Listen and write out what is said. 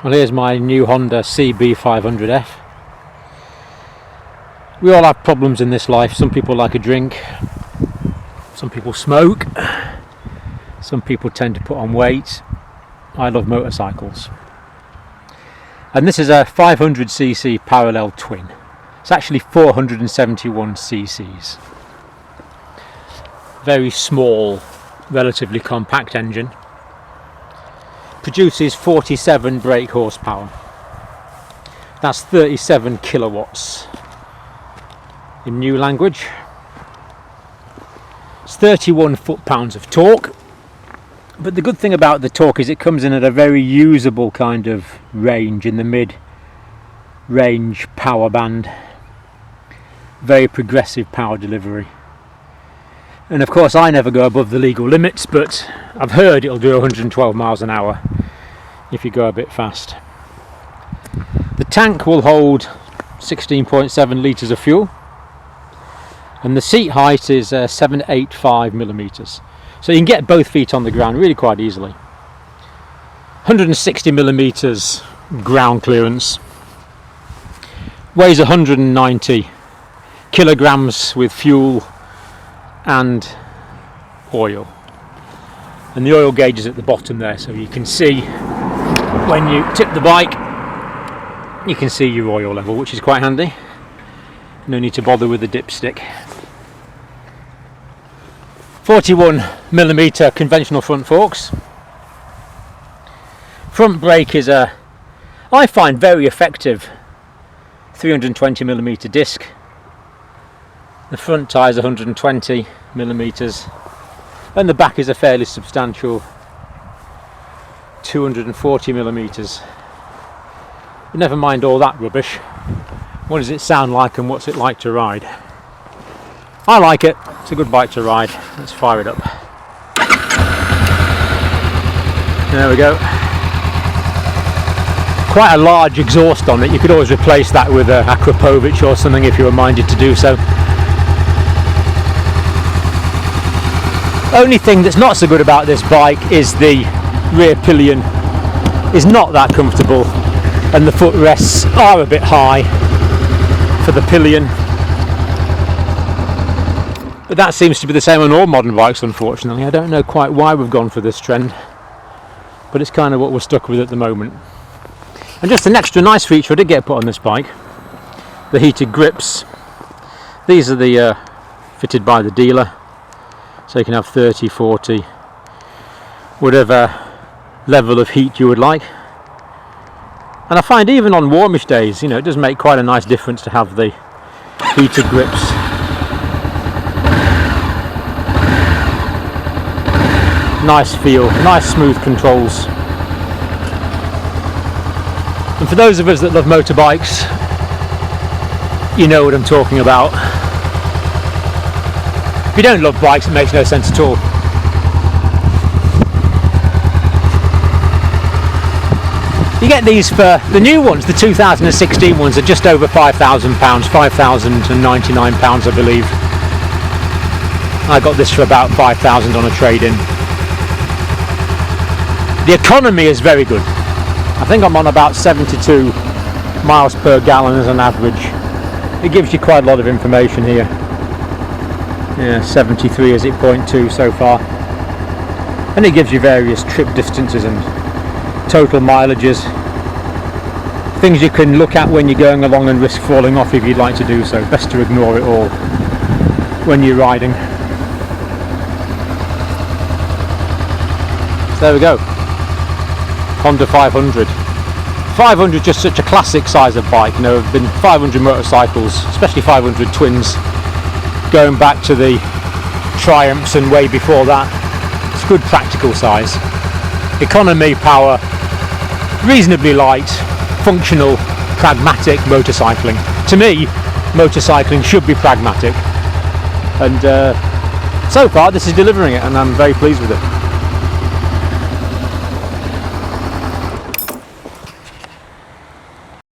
Well, here's my new Honda cb500f. We all have problems in this life. Some people like a drink, some people smoke, some people tend to put on weight. I love motorcycles. And this is a 500cc parallel twin. It's actually 471 cc's. Very small, relatively compact engine. Produces 47 brake horsepower. That's 37 kilowatts in new language. It's 31 foot-pounds of torque. But the good thing about the torque is it comes in at a very usable kind of range, in the mid-range power band. Very progressive power delivery. And of course I never go above the legal limits, but I've heard it'll do 112 miles an hour if you go a bit fast. The tank will hold 16.7 litres of fuel, and the seat height is 785 millimetres. So you can get both feet on the ground really quite easily. 160 millimetres ground clearance. Weighs 190 kilograms with fuel and oil. And the oil gauge is at the bottom there, so you can see when you tip the bike, you can see your oil level, which is quite handy. No need to bother with the dipstick. 41mm conventional front forks. Front brake is a, I find, very effective 320mm disc. The front tyre is 120mm, and the back is a fairly substantial 240mm. But never mind all that rubbish. What does it sound like and what's it like to ride? I like it. It's a good bike to ride. Let's fire it up. There we go. Quite a large exhaust on it. You could always replace that with a Akrapovic or something if you were minded to do so. Only thing that's not so good about this bike is the rear pillion is not that comfortable, and the footrests are a bit high for the pillion. But that seems to be the same on all modern bikes, unfortunately. I don't know quite why we've gone for this trend, but it's kind of what we're stuck with at the moment. And just an extra nice feature I did get put on this bike, the heated grips. These are the fitted by the dealer, so you can have 30, 40, whatever level of heat you would like. And I find even on warmish days, you know, it does make quite a nice difference to have the heated grips. Nice feel, nice smooth controls. And for those of us that love motorbikes, you know what I'm talking about. If you don't love bikes, it makes no sense at all. You get these for the new ones, the 2016 ones are just over £5,000, £5,099 I believe. I got this for about £5,000 on a trade-in. The economy is very good. I think I'm on about 72 miles per gallon as an average. It gives you quite a lot of information here. Yeah, 73 is it, 0.2 so far. And it gives you various trip distances and total mileages. Things you can look at when you're going along and risk falling off if you'd like to do so. Best to ignore it all when you're riding. So there we go. Honda 500. 500 just such a classic size of bike. You know, there have been 500 motorcycles, especially 500 twins, going back to the Triumphs and way before that. It's good practical size. Economy, power, reasonably light, functional, pragmatic motorcycling. To me, motorcycling should be pragmatic. And so far this is delivering it, and I'm very pleased with it.